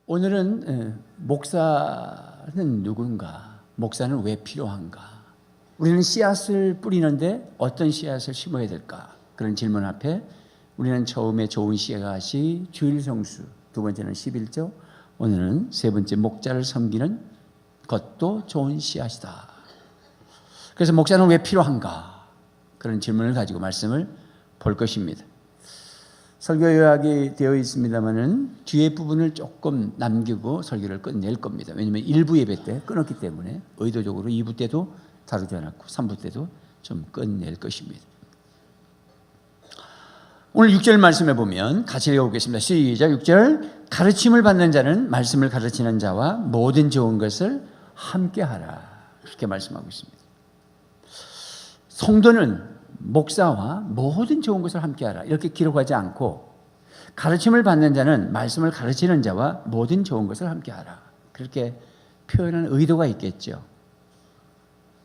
오늘은 목사는 누군가, 목사는 왜 필요한가, 우리는 씨앗을 뿌리는데 어떤 씨앗을 심어야 될까, 그런 질문 앞에 우리는 처음에 좋은 씨앗이 주일 성수, 두 번째는 11조, 오늘은 세 번째 목자를 섬기는 것도 좋은 씨앗이다. 그래서 목사는 왜 필요한가, 그런 질문을 가지고 말씀을 볼 것입니다. 설교 요약이 되어 있습니다만은 뒤에 부분을 조금 남기고 설교를 끝낼 겁니다. 왜냐하면 1부 예배 때 끊었기 때문에 의도적으로 2부 때도 다루지 않았고 3부 때도 좀 끝낼 것입니다. 오늘 6절 말씀에 보면 같이 읽어보겠습니다. 시작. 6절. 가르침을 받는 자는 말씀을 가르치는 자와 모든 좋은 것을 함께하라, 그렇게 말씀하고 있습니다. 성도는 목사와 모든 좋은 것을 함께하라, 이렇게 기록하지 않고 가르침을 받는 자는 말씀을 가르치는 자와 모든 좋은 것을 함께하라, 그렇게 표현하는 의도가 있겠죠.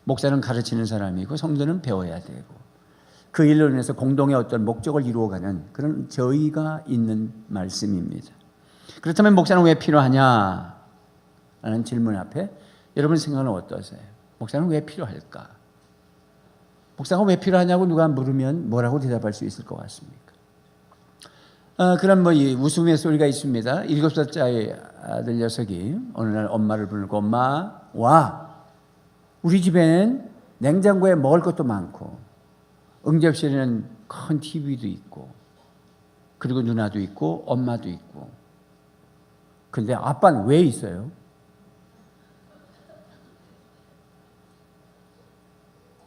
목사는 가르치는 사람이고 성도는 배워야 되고 그 일로 인해서 공동의 어떤 목적을 이루어가는 그런 저희가 있는 말씀입니다. 그렇다면 목사는 왜 필요하냐 라는 질문 앞에 여러분 생각은 어떠세요? 목사는 왜 필요할까? 목사가 왜 필요하냐고 누가 물으면 뭐라고 대답할 수 있을 것 같습니까? 그런 웃음의 소리가 있습니다. 7살짜리 아들 녀석이 어느 날 엄마를 부르고, 엄마 와, 우리 집엔 냉장고에 먹을 것도 많고 응접실에는 큰 TV도 있고 그리고 누나도 있고 엄마도 있고, 근데 아빠는 왜 있어요?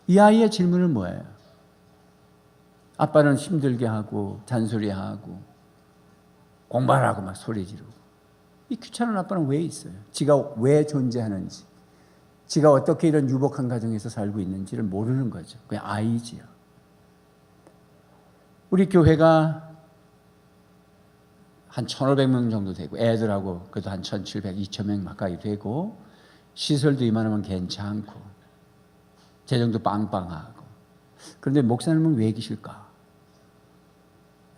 이 아이의 질문은 뭐예요? 아빠는 힘들게 하고 잔소리하고 공부하라고 막 소리 지르고, 이 귀찮은 아빠는 왜 있어요? 지가 왜 존재하는지, 지가 어떻게 이런 유복한 가정에서 살고 있는지를 모르는 거죠. 그냥 아이지요. 우리 교회가 한 1,500명 정도 되고 애들하고 그래도 한 1,700, 2,000명 가까이 되고 시설도 이만하면 괜찮고 재정도 빵빵하고, 그런데 목사님은 왜 계실까?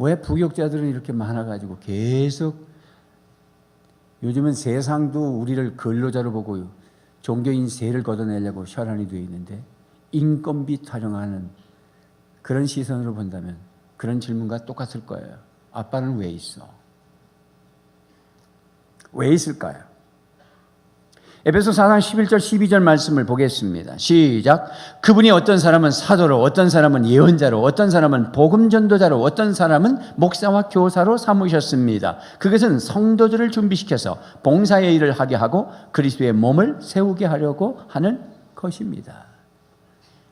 왜 부역자들은 이렇게 많아가지고 계속, 요즘은 세상도 우리를 근로자로 보고 종교인 세를 걷어내려고 혈안이 되어 있는데 인건비 타령하는 그런 시선으로 본다면 그런 질문과 똑같을 거예요. 아빠는 왜 있어? 왜 있을까요? 에베소 4장 11절 12절 말씀을 보겠습니다. 시작. 그분이 어떤 사람은 사도로, 어떤 사람은 예언자로, 어떤 사람은 복음 전도자로, 어떤 사람은 목사와 교사로 삼으셨습니다. 그것은 성도들을 준비시켜서 봉사의 일을 하게 하고 그리스도의 몸을 세우게 하려고 하는 것입니다.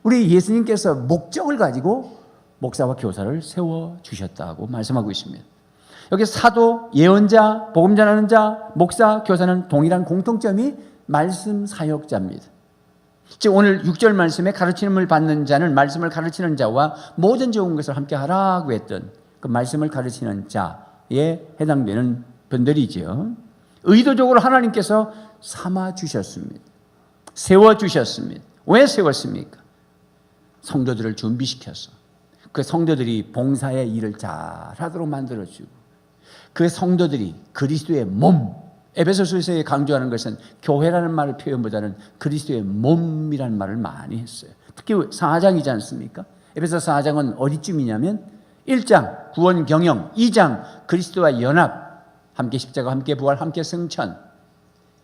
우리 예수님께서 목적을 가지고 목사와 교사를 세워주셨다고 말씀하고 있습니다. 여기 사도, 예언자, 복음 전하는 자, 목사, 교사는 동일한 공통점이 말씀 사역자입니다. 즉 오늘 6절 말씀에 가르침을 받는 자는 말씀을 가르치는 자와 모든 좋은 것을 함께 하라고 했던 그 말씀을 가르치는 자에 해당되는 분들이죠. 의도적으로 하나님께서 삼아주셨습니다. 세워주셨습니다. 왜 세웠습니까? 성도들을 준비시켜서 그 성도들이 봉사의 일을 잘하도록 만들어주고 그 성도들이 그리스도의 몸, 에베소서에서 강조하는 것은 교회라는 말을 표현보다는 그리스도의 몸이라는 말을 많이 했어요. 특히 4장이지 않습니까? 에베소 4장은 어디쯤이냐면 1장 구원 경영, 2장 그리스도와 연합, 함께 십자가, 함께 부활, 함께 승천,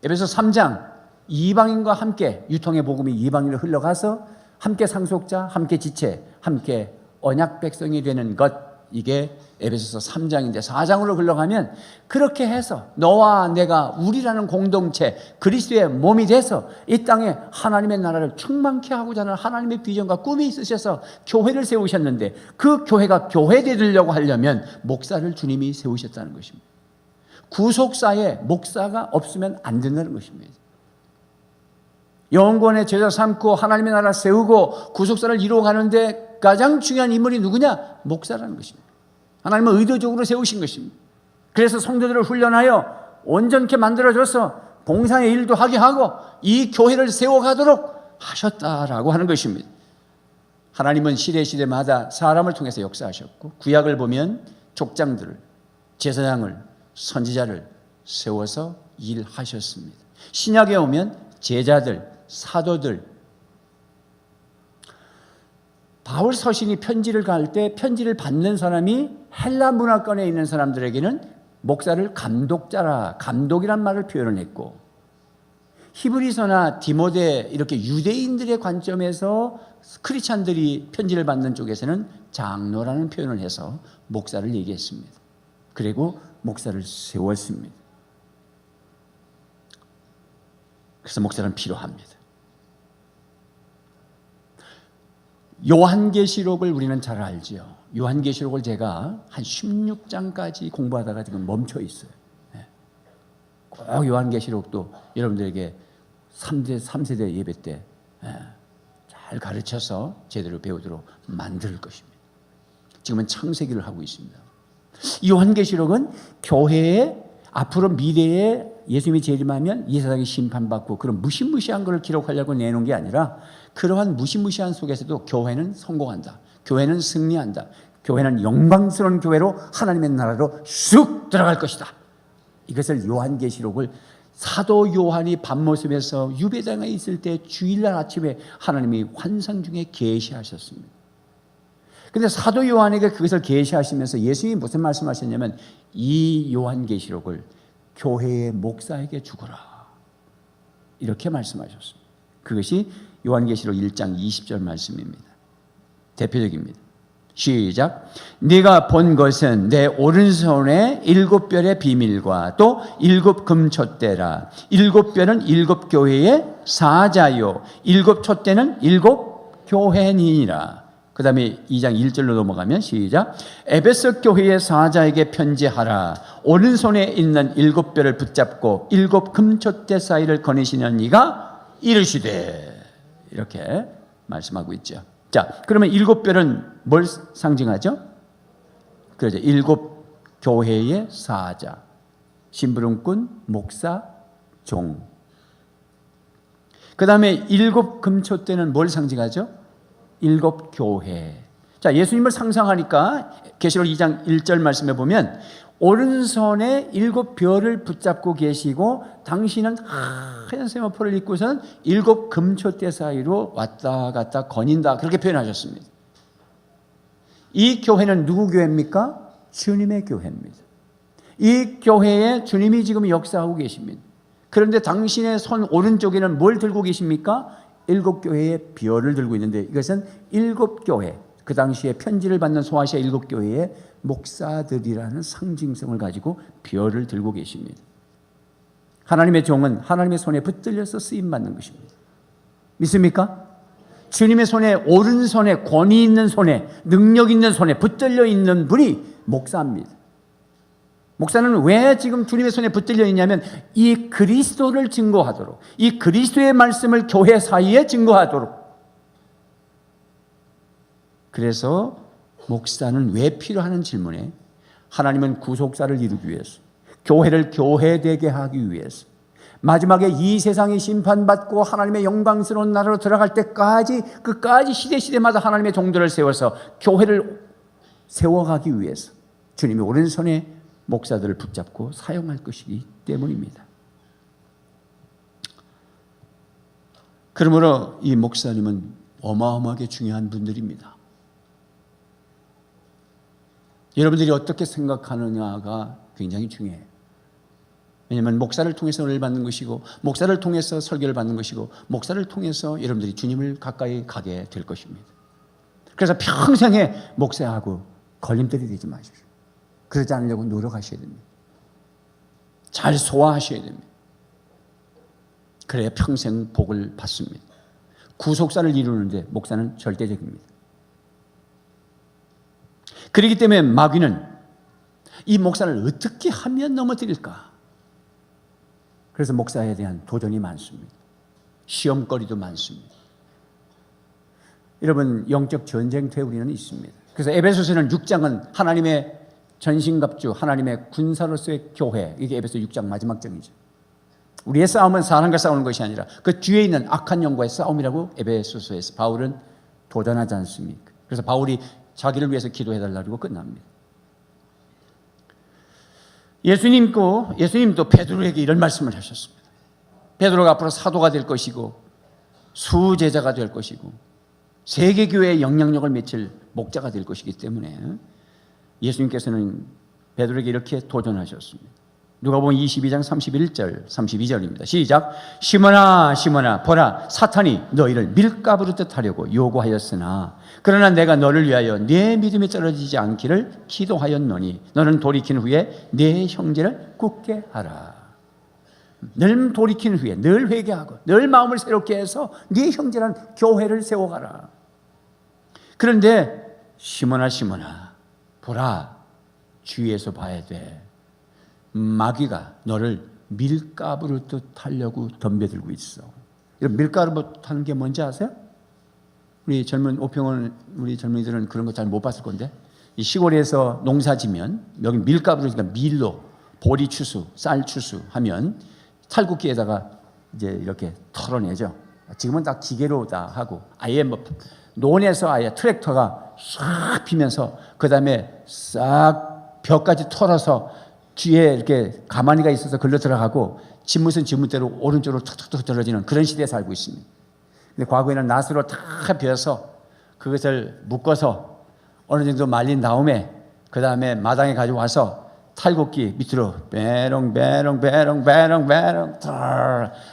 에베소 3장 이방인과 함께 유통의 복음이 이방인으로 흘러가서 함께 상속자, 함께 지체, 함께 언약 백성이 되는 것, 이게 에베소서 3장인데 4장으로 흘러가면 그렇게 해서 너와 내가 우리라는 공동체 그리스도의 몸이 돼서 이 땅에 하나님의 나라를 충만케 하고자 하는 하나님의 비전과 꿈이 있으셔서 교회를 세우셨는데 그 교회가 교회 되려고 하려면 목사를 주님이 세우셨다는 것입니다. 구속사에 목사가 없으면 안 된다는 것입니다. 영원권의 제자 삼고 하나님의 나라 세우고 구속사를 이루어가는데 가장 중요한 인물이 누구냐? 목사라는 것입니다. 하나님은 의도적으로 세우신 것입니다. 그래서 성도들을 훈련하여 온전케 만들어줘서 봉사의 일도 하게 하고 이 교회를 세워가도록 하셨다라고 하는 것입니다. 하나님은 시대마다 사람을 통해서 역사하셨고 구약을 보면 족장들을, 제사장을, 선지자를, 세워서 일하셨습니다. 신약에 오면 제자들, 사도들, 바울 서신이 편지를 갈 때 편지를 받는 사람이 헬라 문화권에 있는 사람들에게는 목사를 감독자라, 감독이란 말을 표현을 했고, 히브리서나 디모데 이렇게 유대인들의 관점에서 크리스찬들이 편지를 받는 쪽에서는 장로라는 표현을 해서 목사를 얘기했습니다. 그리고 목사를 세웠습니다. 그래서 목사는 필요합니다. 요한계시록을 우리는 잘 알지요. 요한계시록을 제가 한 16장까지 공부하다가 지금 멈춰 있어요. 꼭 요한계시록도 여러분들에게 3세대 예배 때 잘 가르쳐서 제대로 배우도록 만들 것입니다. 지금은 창세기를 하고 있습니다. 이 요한계시록은 교회의 앞으로 미래에 예수님이 재림하면 이 세상이 심판받고 그런 무시무시한 것을 기록하려고 내놓은 게 아니라, 그러한 무시무시한 속에서도 교회는 성공한다, 교회는 승리한다, 교회는 영광스러운 교회로 하나님의 나라로 쑥 들어갈 것이다. 이것을 요한계시록을 사도 요한이 밤모습에서 유배당에 있을 때 주일날 아침에 하나님이 환상 중에 계시하셨습니다. 그런데 사도 요한에게 그것을 계시하시면서 예수님이 무슨 말씀하셨냐면, 이 요한계시록을 교회의 목사에게 주거라, 이렇게 말씀하셨습니다. 그것이 요한계시록 1장 20절 말씀입니다. 대표적입니다. 시작. 네가 본 것은 내 오른손에 7별의 비밀과 또 7 금촛대라. 7별은 7 교회의 사자요, 7 촛대는 7 교회니라. 그 다음에 2장 1절로 넘어가면 시작. 에베소 교회의 사자에게 편지하라. 오른손에 있는 7별을 붙잡고 7 금촛대 사이를 거니시는 이가 이르시되, 이렇게 말씀하고 있죠. 자, 그러면 7별은 뭘 상징하죠? 그렇죠. 7 교회의 사자, 심부름꾼, 목사, 종. 그 다음에 7 금촛대는 뭘 상징하죠? 7 교회. 자, 예수님을 상상하니까 계시록 2장 1절 말씀에 보면 오른손에 7 별을 붙잡고 계시고 당신은 하얀 세마포를 입고서는 7 금촛대 사이로 왔다 갔다 거닌다, 그렇게 표현하셨습니다. 이 교회는 누구 교회입니까? 주님의 교회입니다. 이 교회에 주님이 지금 역사하고 계십니다. 그런데 당신의 손 오른쪽에는 뭘 들고 계십니까? 7 교회의 별을 들고 있는데, 이것은 7 교회, 그 당시에 편지를 받는 소아시아 7 교회의 목사들이라는 상징성을 가지고 별을 들고 계십니다. 하나님의 종은 하나님의 손에 붙들려서 쓰임받는 것입니다. 믿습니까? 주님의 손에, 오른손에, 권위 있는 손에, 능력 있는 손에 붙들려 있는 분이 목사입니다. 목사는 왜 지금 주님의 손에 붙들려 있냐면, 이 그리스도를 증거하도록, 이 그리스도의 말씀을 교회 사이에 증거하도록. 그래서 목사는 왜 필요하는 질문에, 하나님은 구속사를 이루기 위해서, 교회를 교회되게 하기 위해서, 마지막에 이 세상이 심판받고 하나님의 영광스러운 나라로 들어갈 때까지, 끝까지 시대마다 하나님의 종들을 세워서 교회를 세워가기 위해서 주님이 오른손에 목사들을 붙잡고 사용할 것이기 때문입니다. 그러므로 이 목사님은 어마어마하게 중요한 분들입니다. 여러분들이 어떻게 생각하느냐가 굉장히 중요해요. 왜냐하면 목사를 통해서 은혜를 받는 것이고, 목사를 통해서 설교를 받는 것이고, 목사를 통해서 여러분들이 주님을 가까이 가게 될 것입니다. 그래서 평생에 목사하고 걸림돌이 되지 마십시오. 그러지 않으려고 노력하셔야 됩니다. 잘 소화하셔야 됩니다. 그래야 평생 복을 받습니다. 구속사를 이루는데 목사는 절대적입니다. 그렇기 때문에 마귀는 이 목사를 어떻게 하면 넘어뜨릴까? 그래서 목사에 대한 도전이 많습니다. 시험거리도 많습니다. 여러분, 영적 전쟁터에 우리는 있습니다. 그래서 에베소서는 6장은 하나님의 전신갑주, 하나님의 군사로서의 교회, 이게 에베소 6장 마지막 장이죠. 우리의 싸움은 사람과 싸우는 것이 아니라 그 뒤에 있는 악한 영과의 싸움이라고 에베소서에서 바울은 도전하지 않습니까? 그래서 바울이 자기를 위해서 기도해달라고 끝납니다. 예수님도 베드로에게 이런 말씀을 하셨습니다. 베드로가 앞으로 사도가 될 것이고 수제자가 될 것이고 세계교회의 영향력을 미칠 목자가 될 것이기 때문에 예수님께서는 베드로에게 이렇게 도전하셨습니다. 누가복음 22장 31절 32절입니다. 시작. 시몬아 시몬아 보라 사탄이 너희를 밀가부르듯 하려고 요구하였으나 그러나 내가 너를 위하여 네 믿음이 떨어지지 않기를 기도하였노니 너는 돌이킨 후에 네 형제를 굳게 하라. 늘 돌이킨 후에 늘 회개하고 늘 마음을 새롭게 해서 네 형제란 교회를 세워가라. 그런데 시몬아 시몬아 보라 주위에서 봐야 돼. 마귀가 너를 밀가부르듯 하려고 덤벼들고 있어. 이런 밀가부르듯 하는 게 뭔지 아세요? 우리 젊은 오평원 우리 젊은이들은 그런 거 잘 못 봤을 건데 이 시골에서 농사지면 여기 밀가부르니까 밀로 보리 추수, 쌀 추수 하면 탈곡기에다가 이제 이렇게 털어내죠. 지금은 다 기계로 다 하고 아예 뭐 논에서 아예 트랙터가 싹 피면서 그 다음에 싹 벽까지 털어서 뒤에 이렇게 가마니가 있어서 걸려 들어가고 집무슨 집무대로 오른쪽으로 툭툭툭 떨어지는 그런 시대에 살고 있습니다. 근데 과거에는 낫으로 다 베어서 그것을 묶어서 어느 정도 말린 다음에 그 다음에 마당에 가져와서 탈곡기 밑으로 배롱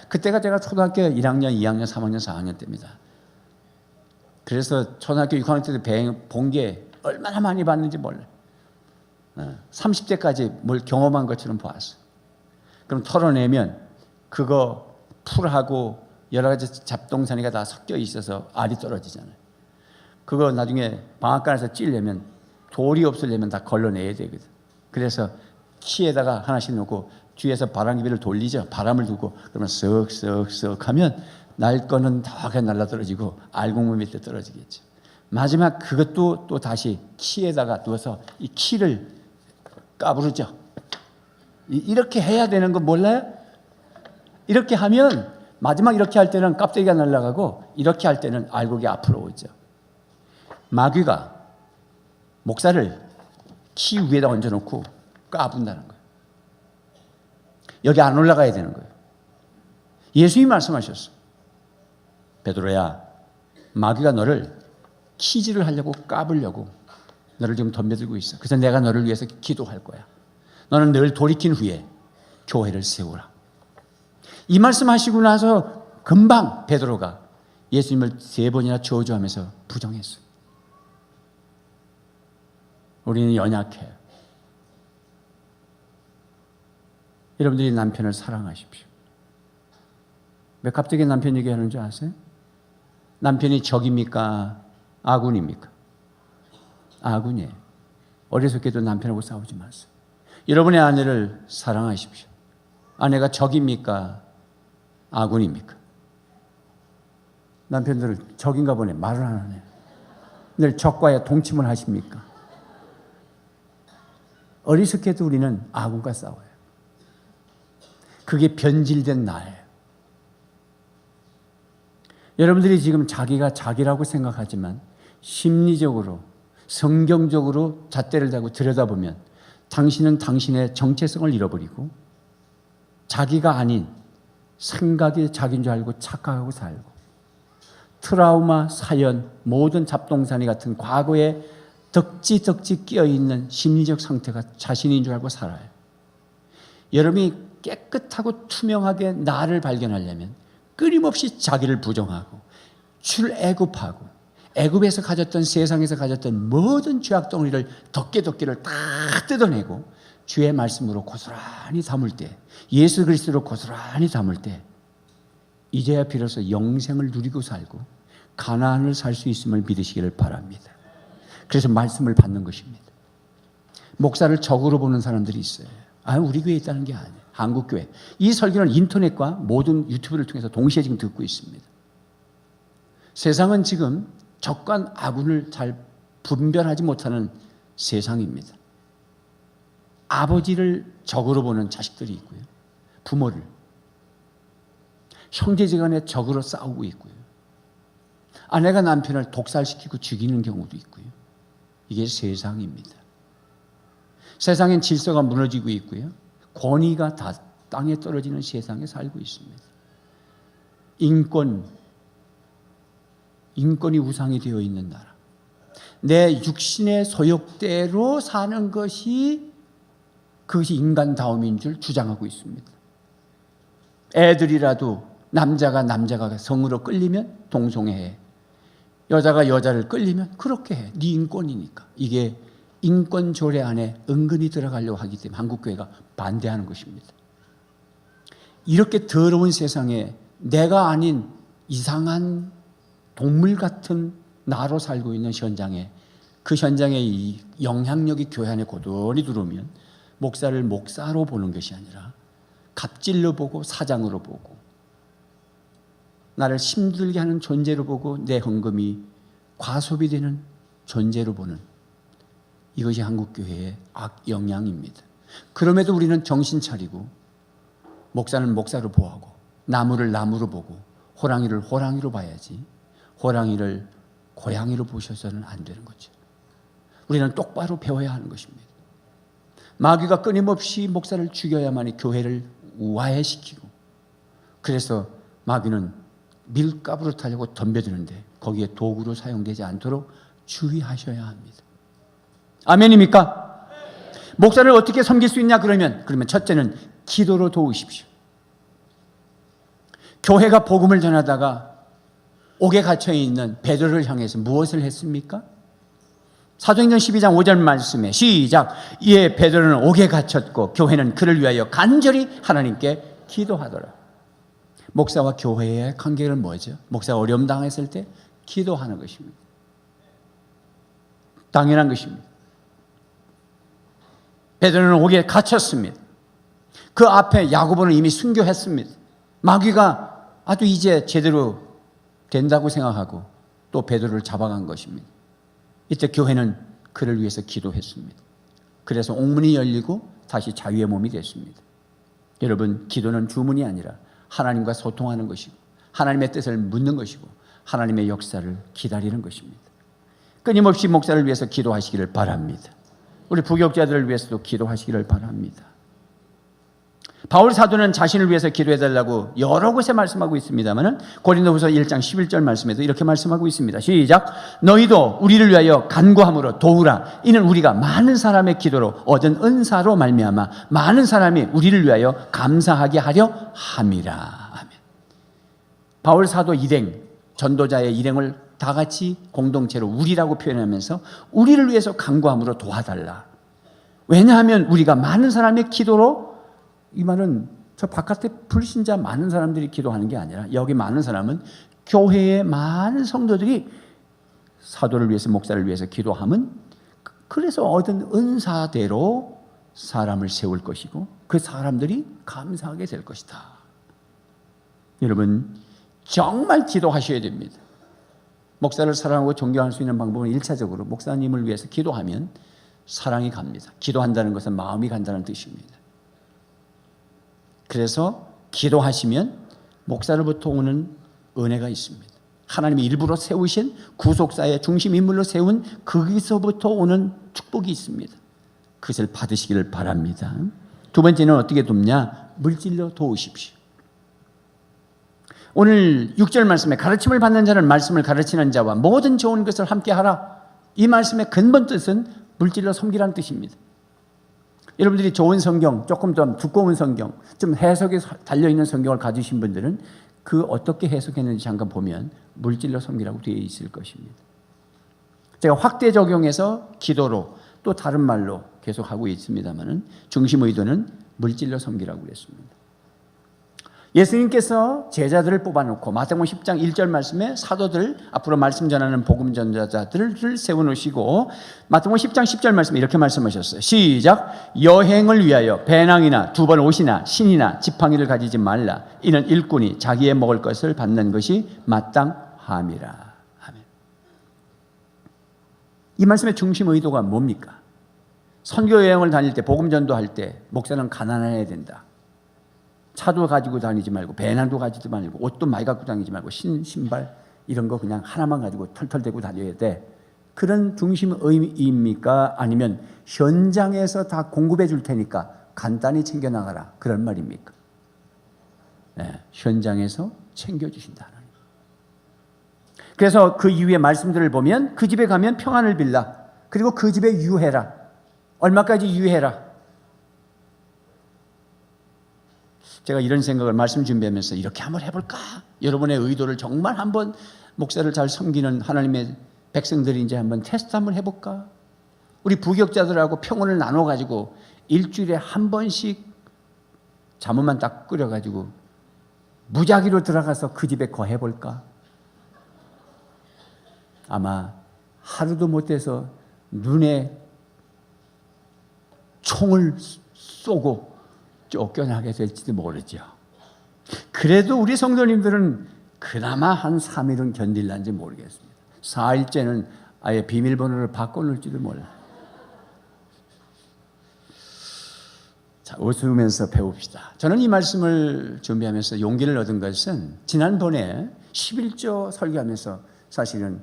그때가 제가 초등학교 1학년, 2학년, 3학년, 4학년 때입니다. 그래서 초등학교 6학년 때도 본 게 얼마나 많이 봤는지 몰라요. 30대까지 뭘 경험한 것처럼 보았어요. 그럼 털어내면 그거 풀하고 여러 가지 잡동사니가 다 섞여 있어서 알이 떨어지잖아요. 그거 나중에 방앗간에서 찌려면 돌이 없으려면 다 걸러내야 되거든. 그래서 키에다가 하나씩 놓고 뒤에서 바람기비를 돌리죠. 바람을 두고 그러면 쓱쓱쓱 하면 날 거는 다 그냥 날라 떨어지고 알곡물 밑에 떨어지겠죠. 마지막 그것도 또 다시 키에다가 두어서 이 키를 까부르죠. 이렇게 해야 되는 거 몰라요? 이렇게 하면 마지막 이렇게 할 때는 껍데기가 날아가고 이렇게 할 때는 알곡이 앞으로 오죠. 마귀가 목살을 키 위에다 얹어놓고 까분다는 거예요. 여기 안 올라가야 되는 거예요. 예수님이 말씀하셨어. 베드로야, 마귀가 너를 키질을 하려고 까불려고 너를 지금 덤벼들고 있어. 그래서 내가 너를 위해서 기도할 거야. 너는 늘 돌이킨 후에 교회를 세우라. 이 말씀하시고 나서 금방 베드로가 예수님을 3번이나 저주하면서 부정했어요. 우리는 연약해요. 여러분들이 남편을 사랑하십시오. 왜 갑자기 남편 얘기하는 줄 아세요? 남편이 적입니까? 아군입니까? 아군이에요. 어리석게도 남편하고 싸우지 마세요. 여러분의 아내를 사랑하십시오. 아내가 적입니까? 아군입니까? 남편들은 적인가 보네. 말을 안 하네. 늘 적과의 동침을 하십니까? 어리석게도 우리는 아군과 싸워요. 그게 변질된 나예요. 여러분들이 지금 자기가 자기라고 생각하지만 심리적으로 성경적으로 잣대를 대고 들여다보면 당신은 당신의 정체성을 잃어버리고 자기가 아닌 생각이 자기인 줄 알고 착각하고 살고 트라우마, 사연, 모든 잡동사니 같은 과거에 덕지 끼어있는 심리적 상태가 자신인 줄 알고 살아요. 여러분이 깨끗하고 투명하게 나를 발견하려면 끊임없이 자기를 부정하고 출애굽하고 애굽에서 가졌던 세상에서 가졌던 모든 죄악 덩어리를 덕기를 다 뜯어내고 주의 말씀으로 고스란히 담을 때 예수 그리스도로 고스란히 담을 때 이제야 비로소 영생을 누리고 살고 가나안을 살 수 있음을 믿으시기를 바랍니다. 그래서 말씀을 받는 것입니다. 목사를 적으로 보는 사람들이 있어요. 우리 교회에 있다는 게 아니에요. 한국교회. 이 설교는 인터넷과 모든 유튜브를 통해서 동시에 지금 듣고 있습니다. 세상은 지금 적과 아군을 잘 분별하지 못하는 세상입니다. 아버지를 적으로 보는 자식들이 있고요. 부모를. 형제지간에 적으로 싸우고 있고요. 아내가 남편을 독살시키고 죽이는 경우도 있고요. 이게 세상입니다. 세상엔 질서가 무너지고 있고요. 권위가 다 땅에 떨어지는 세상에 살고 있습니다. 인권이 우상이 되어 있는 나라. 내 육신의 소욕대로 사는 것이 그것이 인간다움인 줄 주장하고 있습니다. 애들이라도 남자가 성으로 끌리면 동성애해. 여자가 여자를 끌리면 그렇게 해. 네 인권이니까. 이게 인권 조례 안에 은근히 들어가려고 하기 때문에 한국교회가 반대하는 것입니다. 이렇게 더러운 세상에 내가 아닌 이상한 동물 같은 나로 살고 있는 현장에, 그 현장에 이 영향력이 교회 안에 고도히 들어오면 목사를 목사로 보는 것이 아니라 갑질로 보고 사장으로 보고 나를 힘들게 하는 존재로 보고 내 헌금이 과소비 되는 존재로 보는, 이것이 한국교회의 악영향입니다. 그럼에도 우리는 정신 차리고 목사는 목사로 보호하고 나무를 나무로 보고 호랑이를 호랑이로 봐야지 호랑이를 고양이로 보셔서는 안 되는 거죠. 우리는 똑바로 배워야 하는 것입니다. 마귀가 끊임없이 목사를 죽여야만이 교회를 우화해시키고, 그래서 마귀는 밀가부로 타려고 덤벼드는데 거기에 도구로 사용되지 않도록 주의하셔야 합니다. 아멘입니까? 목사를 어떻게 섬길 수 있냐 그러면 첫째는 기도로 도우십시오. 교회가 복음을 전하다가 옥에 갇혀있는 베드로를 향해서 무엇을 했습니까? 사도행전 12장 5절 말씀에 시작. 이에 베드로는 옥에 갇혔고 교회는 그를 위하여 간절히 하나님께 기도하더라. 목사와 교회의 관계는 뭐죠? 목사가 어려움 당했을 때 기도하는 것입니다. 당연한 것입니다. 베드로는 옥에 갇혔습니다. 그 앞에 야고보는 이미 순교했습니다. 마귀가 아주 이제 제대로 된다고 생각하고 또 베드로를 잡아간 것입니다. 이때 교회는 그를 위해서 기도했습니다. 그래서 옥문이 열리고 다시 자유의 몸이 됐습니다. 여러분, 기도는 주문이 아니라 하나님과 소통하는 것이고 하나님의 뜻을 묻는 것이고 하나님의 역사를 기다리는 것입니다. 끊임없이 목사를 위해서 기도하시기를 바랍니다. 우리 부교육자들을 위해서도 기도하시기를 바랍니다. 바울 사도는 자신을 위해서 기도해달라고 여러 곳에 말씀하고 있습니다만 고린도후서 1장 11절 말씀에도 이렇게 말씀하고 있습니다. 시작. 너희도 우리를 위하여 간구함으로 도우라. 이는 우리가 많은 사람의 기도로 얻은 은사로 말미암아 많은 사람이 우리를 위하여 감사하게 하려 함이라. 아멘. 바울 사도 일행, 전도자의 일행을 다 같이 공동체로 우리라고 표현하면서 우리를 위해서 간구함으로 도와달라. 왜냐하면 우리가 많은 사람의 기도로, 이 말은 저 바깥에 불신자 많은 사람들이 기도하는 게 아니라 여기 많은 사람은 교회의 많은 성도들이 사도를 위해서 목사를 위해서 기도하면 그래서 얻은 은사대로 사람을 세울 것이고 그 사람들이 감사하게 될 것이다. 여러분, 정말 기도하셔야 됩니다. 목사를 사랑하고 존경할 수 있는 방법은 1차적으로 목사님을 위해서 기도하면 사랑이 갑니다. 기도한다는 것은 마음이 간다는 뜻입니다. 그래서 기도하시면 목사로부터 오는 은혜가 있습니다. 하나님이 일부러 세우신 구속사의 중심 인물로 세운 거기서부터 오는 축복이 있습니다. 그것을 받으시기를 바랍니다. 두 번째는 어떻게 돕냐? 물질로 도우십시오. 오늘 6절 말씀에 가르침을 받는 자는 말씀을 가르치는 자와 모든 좋은 것을 함께 하라. 이 말씀의 근본 뜻은 물질로 섬기라는 뜻입니다. 여러분들이 좋은 성경, 조금 더 두꺼운 성경, 좀 해석이 달려있는 성경을 가지신 분들은 그 어떻게 해석했는지 잠깐 보면 물질로 섬기라고 되어 있을 것입니다. 제가 확대 적용해서 기도로 또 다른 말로 계속 하고 있습니다만 중심 의도는 물질로 섬기라고 그랬습니다. 예수님께서 제자들을 뽑아놓고 마태복음 10장 1절 말씀에 사도들, 앞으로 말씀 전하는 복음 전자들을 세워놓으시고 마태복음 10장 10절 말씀에 이렇게 말씀하셨어요. 시작. 여행을 위하여 배낭이나 두 벌 옷이나 신이나 지팡이를 가지지 말라. 이는 일꾼이 자기의 먹을 것을 받는 것이 마땅함이라. 아멘. 이 말씀의 중심 의도가 뭡니까? 선교 여행을 다닐 때, 복음 전도할 때 목사는 가난해야 된다. 차도 가지고 다니지 말고 배낭도 가지지 말고 옷도 많이 갖고 다니지 말고 신발 이런 거 그냥 하나만 가지고 털털 대고 다녀야 돼. 그런 중심입니까? 아니면 현장에서 다 공급해 줄 테니까 간단히 챙겨나가라, 그런 말입니까? 네, 현장에서 챙겨주신다. 그래서 그 이후의 말씀들을 보면 그 집에 가면 평안을 빌라, 그리고 그 집에 유해라. 얼마까지 유해라? 제가 이런 생각을 말씀 준비하면서 이렇게 한번 해볼까? 여러분의 의도를 정말 한번, 목사를 잘 섬기는 하나님의 백성들이 이제 한번 테스트 한번 해볼까? 우리 부격자들하고 평온을 나눠가지고 일주일에 한 번씩 잠깐만 딱 끓여가지고 무작위로 들어가서 그 집에 거해볼까? 아마 하루도 못 돼서 눈에 총을 쏘고 쫓겨나게 될지도 모르죠. 그래도 우리 성도님들은 그나마 한 3일은 견딜란지 모르겠습니다. 4일째는 아예 비밀번호를 바꿔놓을지도 몰라요. 자, 웃으면서 배웁시다. 저는 이 말씀을 준비하면서 용기를 얻은 것은 지난번에 11조 설교하면서 사실은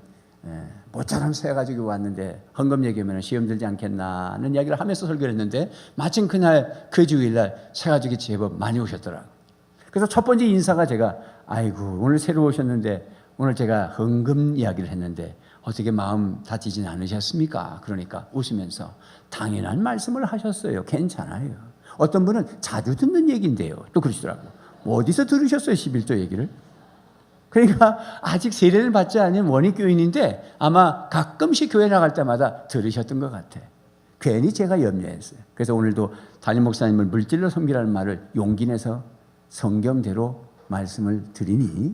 모처럼 새가지고 왔는데 헌금 얘기하면 시험 들지 않겠나는 이야기를 하면서 설교를 했는데 마침 그날 그 주일날 새가족이 제법 많이 오셨더라고요. 그래서 첫 번째 인사가 제가 아이고 오늘 새로 오셨는데 오늘 제가 헌금 이야기를 했는데 어떻게 마음 다치진 않으셨습니까? 그러니까 웃으면서 당연한 말씀을 하셨어요. 괜찮아요. 어떤 분은 자주 듣는 얘기인데요. 또 그러시더라고요. 뭐 어디서 들으셨어요? 11조 얘기를? 그러니까 아직 세례를 받지 않은 원익교인인데 아마 가끔씩 교회 나갈 때마다 들으셨던 것 같아. 괜히 제가 염려했어요. 그래서 오늘도 담임 목사님을 물질로 섬기라는 말을 용기 내서 성경대로 말씀을 드리니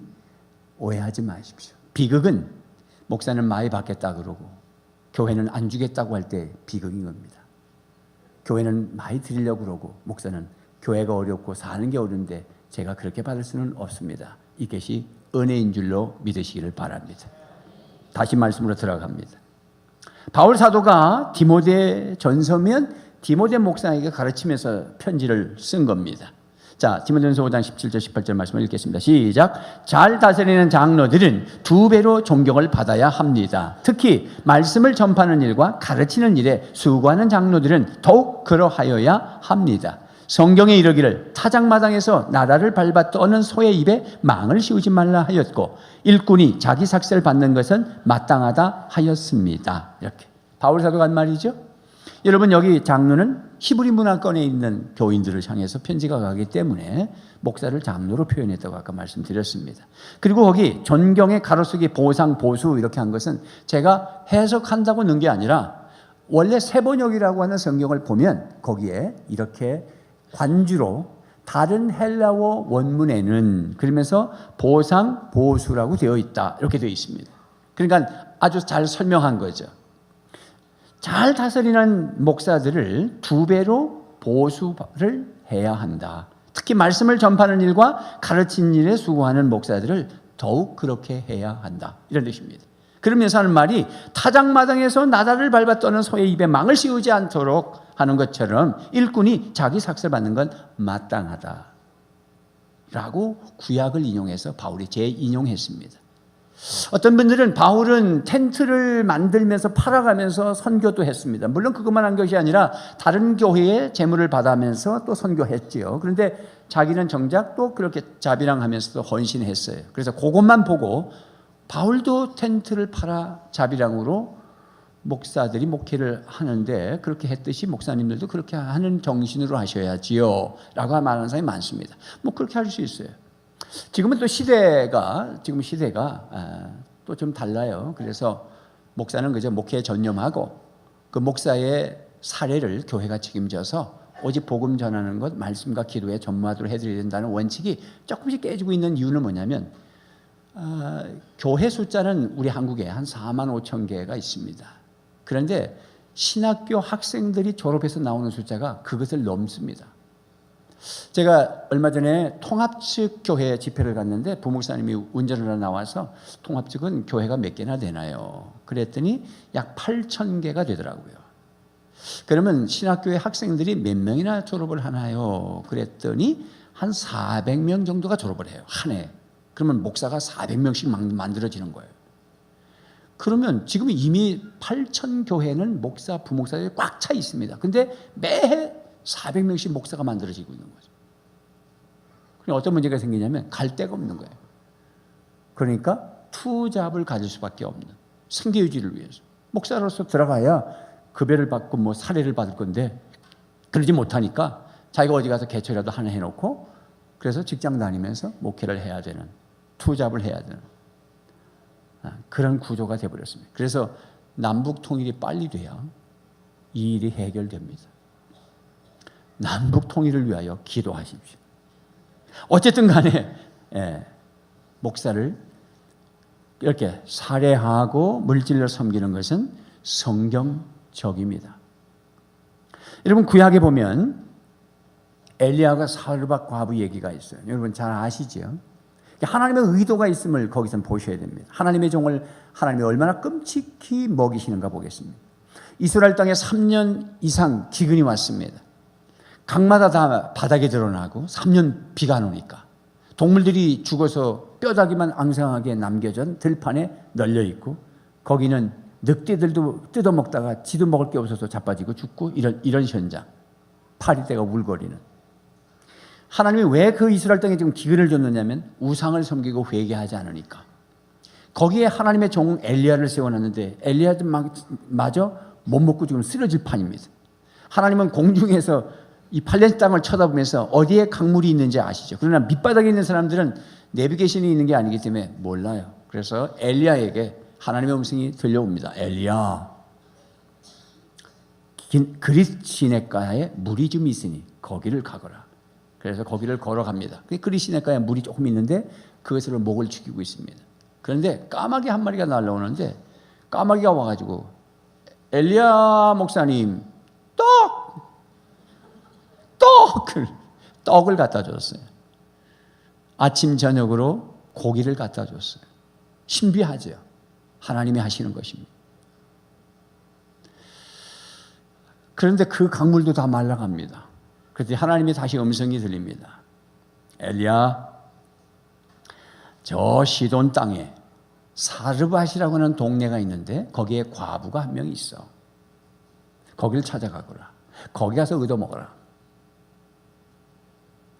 오해하지 마십시오. 비극은 목사는 많이 받겠다 그러고 교회는 안 주겠다고 할 때 비극인 겁니다. 교회는 많이 드리려고 그러고 목사는 교회가 어렵고 사는 게 어려운데 제가 그렇게 받을 수는 없습니다. 이것이 은혜인 줄로 믿으시기를 바랍니다. 다시 말씀으로 들어갑니다. 바울 사도가 디모데 전서면 디모데 목사에게 가르치면서 편지를 쓴 겁니다. 자, 디모데전서 5장 17절 18절 말씀을 읽겠습니다. 시작. 잘 다스리는 장로들은 2배로 존경을 받아야 합니다. 특히 말씀을 전파하는 일과 가르치는 일에 수고하는 장로들은 더욱 그러하여야 합니다. 성경에 이르기를 타작마당에서 나라를 밟아 떠는 소의 입에 망을 씌우지 말라 하였고 일꾼이 자기 삭세를 받는 것은 마땅하다 하였습니다. 이렇게 바울 사도가 한 말이죠. 여러분 여기 장로는 히브리 문화권에 있는 교인들을 향해서 편지가 가기 때문에 목사를 장로로 표현했다고 아까 말씀드렸습니다. 그리고 거기 존경의 가로쓰기 보상 보수 이렇게 한 것은 제가 해석한다고 넣은 게 아니라 원래 세번역이라고 하는 성경을 보면 거기에 이렇게 관주로 다른 헬라어 원문에는 그러면서 보상 보수라고 되어 있다 이렇게 되어 있습니다. 그러니까 아주 잘 설명한 거죠. 잘 다스리는 목사들을 2배로 보수를 해야 한다. 특히 말씀을 전파하는 일과 가르치는 일에 수고하는 목사들을 더욱 그렇게 해야 한다. 이런 뜻입니다. 그러면서 하는 말이 타작마당에서 나다를 밟아 떠는 소의 입에 망을 씌우지 않도록 하는 것처럼 일꾼이 자기 삭세를 받는 건 마땅하다. 라고 구약을 인용해서 바울이 재인용했습니다. 어떤 분들은 바울은 텐트를 만들면서 팔아가면서 선교도 했습니다. 물론 그것만 한 것이 아니라 다른 교회에 재물을 받아면서 또 선교했지요. 그런데 자기는 정작 또 그렇게 자비랑하면서도 헌신했어요. 그래서 그것만 보고 바울도 텐트를 팔아 자비랑으로 목사들이 목회를 하는데 그렇게 했듯이 목사님들도 그렇게 하는 정신으로 하셔야지요 라고 말하는 사람이 많습니다. 뭐 그렇게 할 수 있어요. 지금은 또 시대가 또 좀 달라요. 그래서 목사는 그저 목회에 전념하고 그 목사의 사례를 교회가 책임져서 오직 복음 전하는 것, 말씀과 기도에 전무하도록 해드려야 된다는 원칙이 조금씩 깨지고 있는 이유는 뭐냐면 교회 숫자는 우리 한국에 한 4만 5천 개가 있습니다. 그런데 신학교 학생들이 졸업해서 나오는 숫자가 그것을 넘습니다. 제가 얼마 전에 통합측 교회 집회를 갔는데 부목사님이 운전을 하러 나와서 통합측은 교회가 몇 개나 되나요? 그랬더니 약 8천 개가 되더라고요. 그러면 신학교의 학생들이 몇 명이나 졸업을 하나요? 그랬더니 한 400명 정도가 졸업을 해요. 한 해. 그러면 목사가 400명씩 만들어지는 거예요. 그러면 지금 이미 8천 교회는 목사, 부목사들이 꽉 차 있습니다. 근데 매해 400명씩 목사가 만들어지고 있는 거죠. 그럼 어떤 문제가 생기냐면 갈 데가 없는 거예요. 그러니까 투잡을 가질 수밖에 없는, 생계 유지를 위해서. 목사로서 들어가야 급여를 받고 뭐 사례를 받을 건데 그러지 못하니까 자기가 어디 가서 개처라도 하나 해놓고 그래서 직장 다니면서 목회를 해야 되는, 투잡을 해야 되는 그런 구조가 되어버렸습니다. 그래서 남북 통일이 빨리 돼야 이 일이 해결됩니다. 남북 통일을 위하여 기도하십시오. 어쨌든 간에 목사를 이렇게 살해하고 물질로 섬기는 것은 성경적입니다. 여러분 구약에 보면 엘리야가 사르밧 과부 얘기가 있어요. 여러분 잘 아시죠? 하나님의 의도가 있음을 거기서 보셔야 됩니다. 하나님의 종을 하나님이 얼마나 끔찍히 먹이시는가 보겠습니다. 이스라엘 땅에 3년 이상 기근이 왔습니다. 강마다 다 바닥에 드러나고 3년 비가 안 오니까 동물들이 죽어서 뼈다귀만 앙상하게 남겨진 들판에 널려 있고 거기는 늑대들도 뜯어먹다가 지도 먹을 게 없어서 자빠지고 죽고 이런 현장. 파리떼가 울거리는. 하나님이 왜 그 이스라엘 땅에 지금 기근을 줬느냐면 우상을 섬기고 회개하지 않으니까. 거기에 하나님의 종 엘리야를 세워놨는데 엘리야마저 못 먹고 지금 쓰러질 판입니다. 하나님은 공중에서 이 팔레스타인 땅을 쳐다보면서 어디에 강물이 있는지 아시죠? 그러나 밑바닥에 있는 사람들은 내비게이션이 있는 게 아니기 때문에 몰라요. 그래서 엘리야에게 하나님의 음성이 들려옵니다. 엘리야, 그릿 시냇가에 물이 좀 있으니 거기를 가거라. 그래서 거기를 걸어갑니다. 그릿 시냇가에 물이 조금 있는데 그것으로 목을 죽이고 있습니다. 그런데 까마귀 한 마리가 날라오는데 까마귀가 와가지고 엘리야 목사님 떡을 갖다 줬어요. 아침 저녁으로 고기를 갖다 줬어요. 신비하죠. 하나님이 하시는 것입니다. 그런데 그 강물도 다 말라갑니다. 그때 하나님이 다시 음성이 들립니다. 엘리야, 저 시돈 땅에 사르밧이라고 하는 동네가 있는데 거기에 과부가 한 명 있어. 거기를 찾아가거라. 거기 가서 얻어먹어라.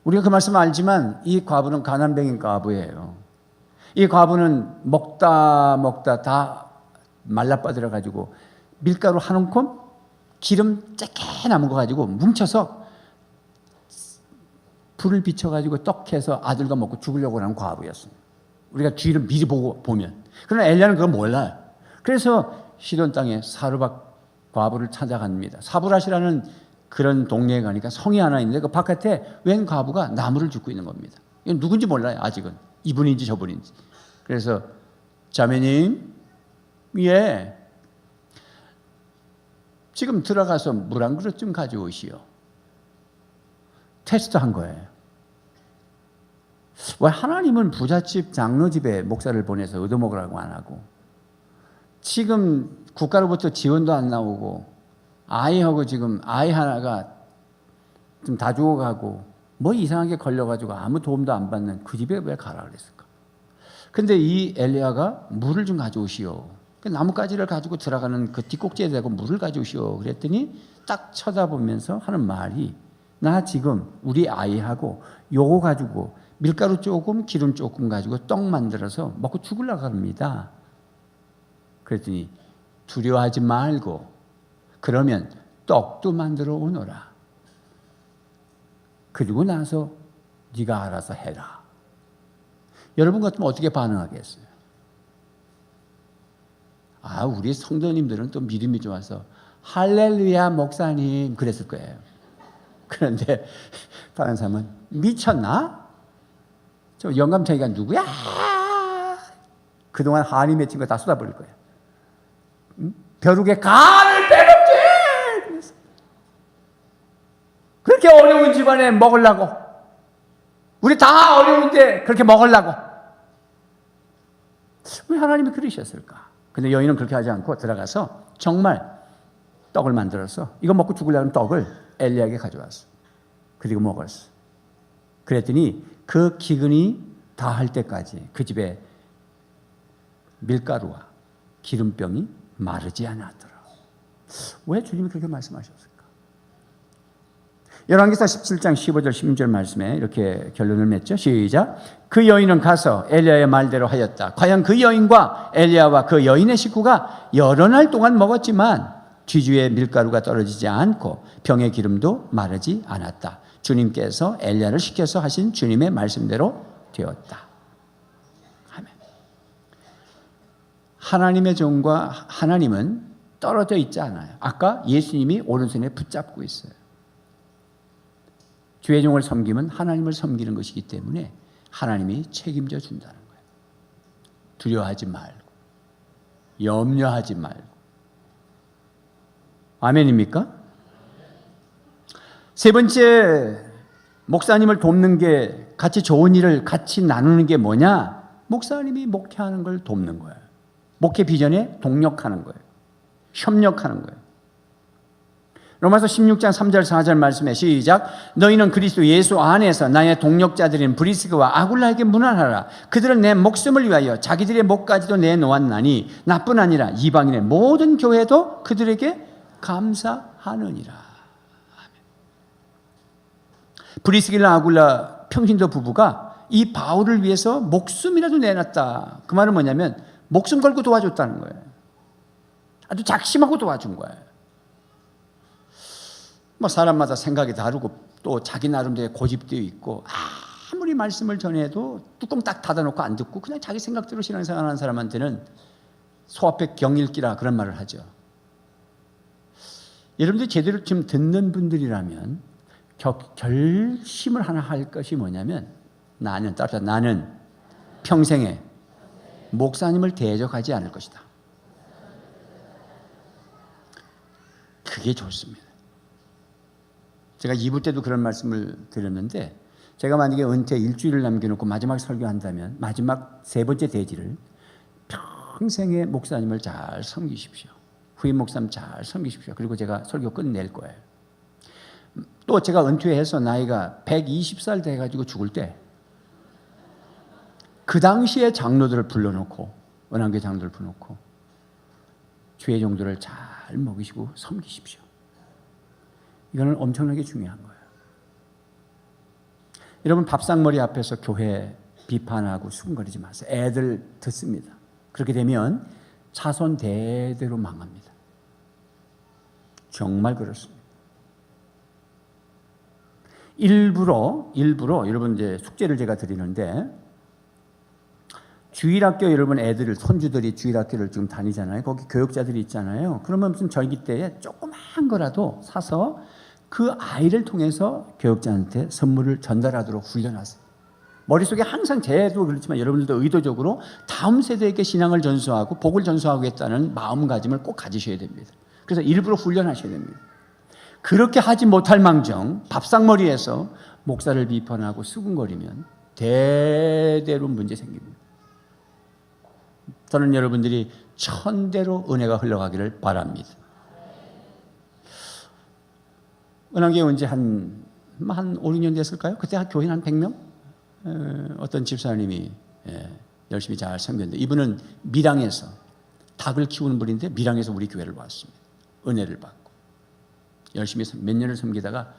우리가 그 말씀 알지만 이 과부는 가난뱅이 과부예요. 이 과부는 먹다 다 말라빠들어 가지고 밀가루 한 움큼 기름 쬐게 남은 거 가지고 뭉쳐서 불을 비춰가지고 떡해서 아들과 먹고 죽으려고 하는 과부였어요. 우리가 뒤를 미리 보면. 그러나 엘리야는 그걸 몰라요. 그래서 시돈 땅에 사르밧 과부를 찾아갑니다. 사브랏이라는 그런 동네에 가니까 성이 하나 있는데 그 바깥에 웬 과부가 나무를 줍고 있는 겁니다. 이건 누군지 몰라요. 아직은. 이분인지 저분인지. 그래서 자매님, 지금 들어가서 물 한 그릇 좀 가져오시오. 테스트한 거예요. 왜 하나님은 부잣집 장로집에 목사를 보내서 얻어먹으라고 안 하고 지금 국가로부터 지원도 안 나오고 아이하고 지금 아이 하나가 좀 다 죽어가고 뭐 이상하게 걸려가지고 아무 도움도 안 받는 그 집에 왜 가라 그랬을까? 근데 이 엘리야가 물을 좀 가져오시오. 그 나뭇가지를 가지고 들어가는 그 뒷꼭지에 대고 물을 가져오시오. 그랬더니 딱 쳐다보면서 하는 말이 나 지금 우리 아이하고 요거 가지고 밀가루 조금 기름 조금 가지고 떡 만들어서 먹고 죽으려고 합니다. 그랬더니 두려워하지 말고 그러면 떡도 만들어 오너라. 그리고 나서 네가 알아서 해라. 여러분 같으면 어떻게 반응하겠어요? 우리 성도님들은 또 믿음이 좋아서 할렐루야 목사님 그랬을 거예요. 그런데 다른 사람은 미쳤나? 저 영감탱이가 누구야? 그동안 한이 맺힌 거 다 쏟아버릴 거예요. 벼룩에 간을 빼놓지! 그렇게 어려운 집안에 먹으려고. 우리 다 어려운데 그렇게 먹으려고. 왜 하나님이 그러셨을까? 근데 여인은 그렇게 하지 않고 들어가서 정말 떡을 만들어서 이거 먹고 죽으려는 떡을 엘리야에게 가져왔어. 그리고 먹었어. 그랬더니 그 기근이 다 할 때까지 그 집에 밀가루와 기름병이 마르지 않았더라. 왜 주님이 그렇게 말씀하셨을까? 열왕기사 17장 15절 16절 말씀에 이렇게 결론을 맺죠. 시작. 그 여인은 가서 엘리야의 말대로 하였다. 과연 그 여인과 엘리야와 그 여인의 식구가 여러 날 동안 먹었지만 뒤주에 밀가루가 떨어지지 않고 병의 기름도 마르지 않았다. 주님께서 엘리야를 시켜서 하신 주님의 말씀대로 되었다. 아멘. 하나님의 종과 하나님은 떨어져 있지 않아요. 아까 예수님이 오른손에 붙잡고 있어요. 주의 종을 섬기면 하나님을 섬기는 것이기 때문에 하나님이 책임져 준다는 거예요. 두려워하지 말고, 염려하지 말고. 아멘입니까? 세 번째, 목사님을 돕는 게, 같이 좋은 일을 같이 나누는 게 뭐냐? 목사님이 목회하는 걸 돕는 거예요. 목회 비전에 동력하는 거예요. 협력하는 거예요. 로마서 16장 3절 4절 말씀에 시작. 너희는 그리스도 예수 안에서 나의 동력자들인 브리스가와 아굴라에게 문안하라. 그들은 내 목숨을 위하여 자기들의 목까지도 내놓았나니 나뿐 아니라 이방인의 모든 교회도 그들에게 감사하느니라. 브리스길라 아굴라 평신도 부부가 이 바울을 위해서 목숨이라도 내놨다. 그 말은 뭐냐면 목숨 걸고 도와줬다는 거예요. 아주 작심하고 도와준 거예요. 뭐 사람마다 생각이 다르고 또 자기 나름대로 고집되어 있고 아무리 말씀을 전해도 뚜껑 딱 닫아놓고 안 듣고 그냥 자기 생각대로 신앙생활하는 사람한테는 소아백 경일기라 그런 말을 하죠. 여러분들 제대로 지금 듣는 분들이라면 결심을 하나 할 것이 뭐냐면 나는 평생에 목사님을 대적하지 않을 것이다. 그게 좋습니다. 제가 2부 때도 그런 말씀을 드렸는데 제가 만약에 은퇴 일주일을 남겨놓고 마지막 설교한다면 마지막 세 번째 대지를 평생에 목사님을 잘 섬기십시오. 후임 목사님 잘 섬기십시오. 그리고 제가 설교 끝낼 거예요. 또 제가 은퇴해서 나이가 120살 돼가지고 죽을 때 그 당시에 장로들을 불러놓고 은한교회 장로들을 불러놓고 주의 종들을 잘 먹이시고 섬기십시오. 이거는 엄청나게 중요한 거예요. 여러분 밥상머리 앞에서 교회 비판하고 수군거리지 마세요. 애들 듣습니다. 그렇게 되면 자손 대대로 망합니다. 정말 그렇습니다. 일부러 여러분 이제 숙제를 제가 드리는데 주일학교 여러분 애들을 손주들이 주일학교를 지금 다니잖아요. 거기 교육자들이 있잖아요. 그러면 무슨 절기 때에 조그만 거라도 사서 그 아이를 통해서 교육자한테 선물을 전달하도록 훈련하세요. 머릿속에 항상 제도 그렇지만 여러분들도 의도적으로 다음 세대에게 신앙을 전수하고 복을 전수하겠다는 마음가짐을 꼭 가지셔야 됩니다. 그래서 일부러 훈련하셔야 됩니다. 그렇게 하지 못할 망정 밥상머리에서 목사를 비판하고 수군거리면 대대로 문제 생깁니다. 저는 여러분들이 천대로 은혜가 흘러가기를 바랍니다. 은한교회 온 지 한 5, 6년 됐을까요? 그때 교인 한 100명? 어떤 집사님이 열심히 잘 섬겼는데 이분은 밀양에서 닭을 키우는 분인데 밀양에서 우리 교회를 왔습니다. 은혜를 받고 열심히 몇 년을 섬기다가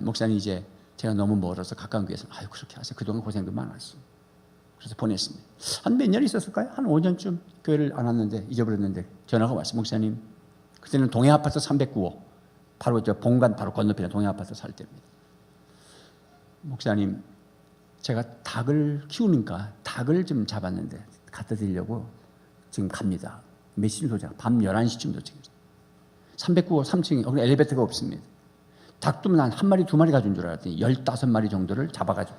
목사님 이제 제가 너무 멀어서 가까운 교회에서 아유 그렇게 하세요. 그동안 고생도 많았어요. 그래서 보냈습니다. 한 몇 년 있었을까요? 한 5년쯤 교회를 안 왔는데 잊어버렸는데 전화가 왔어요. 목사님 그때는 동해 아파트 309호 바로 저 본관 바로 건너편에 동해 아파트 살 때입니다. 목사님 제가 닭을 키우니까 닭을 좀 잡았는데 갖다 드리려고 지금 갑니다. 몇 시쯤 도착? 밤 11시쯤 도착했어요. 309호 3층에 엘리베이터가 없습니다. 닭도 한 마리 두 마리 가진 줄 알았더니 15마리 정도를 잡아가지고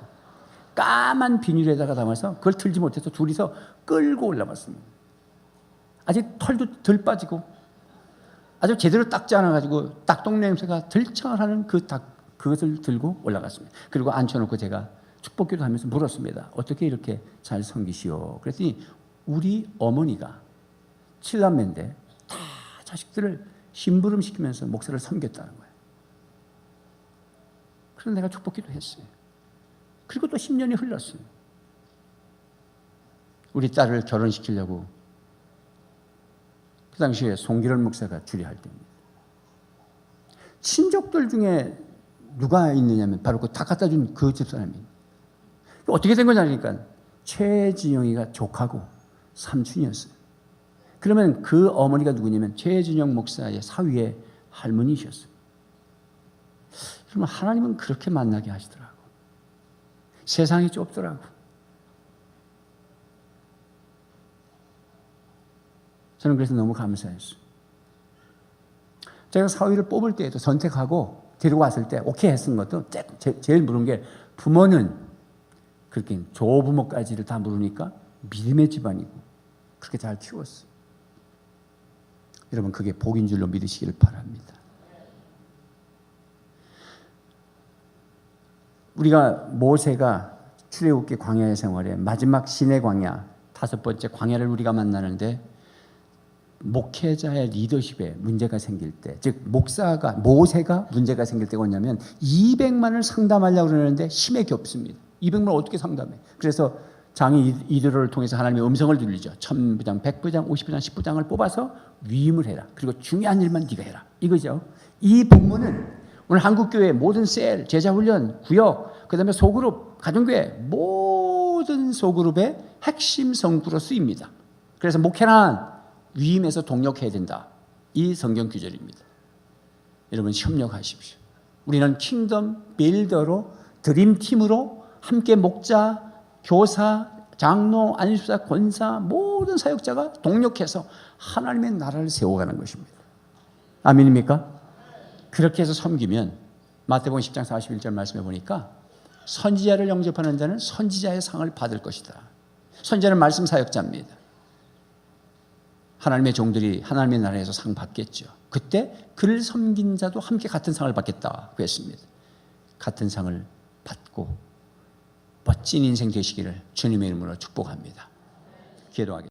까만 비닐에다가 담아서 그걸 틀지 못해서 둘이서 끌고 올라갔습니다. 아직 털도 덜 빠지고 아주 제대로 닦지 않아가지고 닭똥 냄새가 들창하는 그 닭 그것을 들고 올라갔습니다. 그리고 앉혀놓고 제가 축복기도 하면서 물었습니다. 어떻게 이렇게 잘 섬기시오? 그랬더니 우리 어머니가 7남매인데 다 자식들을 심부름시키면서 목사를 섬겼다는 거예요. 그래서 내가 축복기도 했어요. 그리고 또 10년이 흘렀어요. 우리 딸을 결혼시키려고 당시에 송기열 목사가 주례할 때입니다. 친족들 중에 누가 있느냐면 바로 그 다 갖다 준 그 집사람입니다. 어떻게 된 거냐니까 최진영이가 조카고 삼촌이었어요. 그러면 그 어머니가 누구냐면 최진영 목사의 사위의 할머니셨어요. 그러면 하나님은 그렇게 만나게 하시더라고. 세상이 좁더라고. 저는 그래서 너무 감사했어요. 제가 사위를 뽑을 때에도 선택하고 데리고 왔을 때 오케이 했은 것도 제일 물은 게 부모는 그렇게 조부모까지를 다 물으니까 믿음의 집안이고 그렇게 잘 키웠어요. 여러분 그게 복인 줄로 믿으시기를 바랍니다. 우리가 모세가 출애굽기 광야의 생활에 마지막 시내 광야 5번째 광야를 우리가 만나는데 목회자의 리더십에 문제가 생길 때, 즉 모세가 문제가 생길 때가 뭐냐면 200만을 상담하려고 그러는데 힘이 없습니다. 200만을 어떻게 상담해? 그래서 장이 이들을 통해서 하나님의 음성을 들리죠. 1000부장, 100부장, 50부장, 10부장을 뽑아서 위임을 해라. 그리고 중요한 일만 네가 해라. 이거죠. 이 본문은 오늘 한국교회 모든 셀, 제자훈련, 구역, 그 다음에 소그룹, 가정교회 모든 소그룹의 핵심 성구로 쓰입니다. 그래서 목회란 위임해서 동력해야 된다. 이 성경 규절입니다. 여러분 협력하십시오. 우리는 킹덤 빌더로 드림팀으로 함께 목자, 교사, 장로, 안수사, 권사 모든 사역자가 동력해서 하나님의 나라를 세워가는 것입니다. 아멘입니까? 그렇게 해서 섬기면 마태복음 10장 41절 말씀해 보니까 선지자를 영접하는 자는 선지자의 상을 받을 것이다. 선지자는 말씀 사역자입니다. 하나님의 종들이 하나님의 나라에서 상 받겠죠. 그때 그를 섬긴 자도 함께 같은 상을 받겠다고 했습니다. 같은 상을 받고 멋진 인생 되시기를 주님의 이름으로 축복합니다. 기도하겠습니다.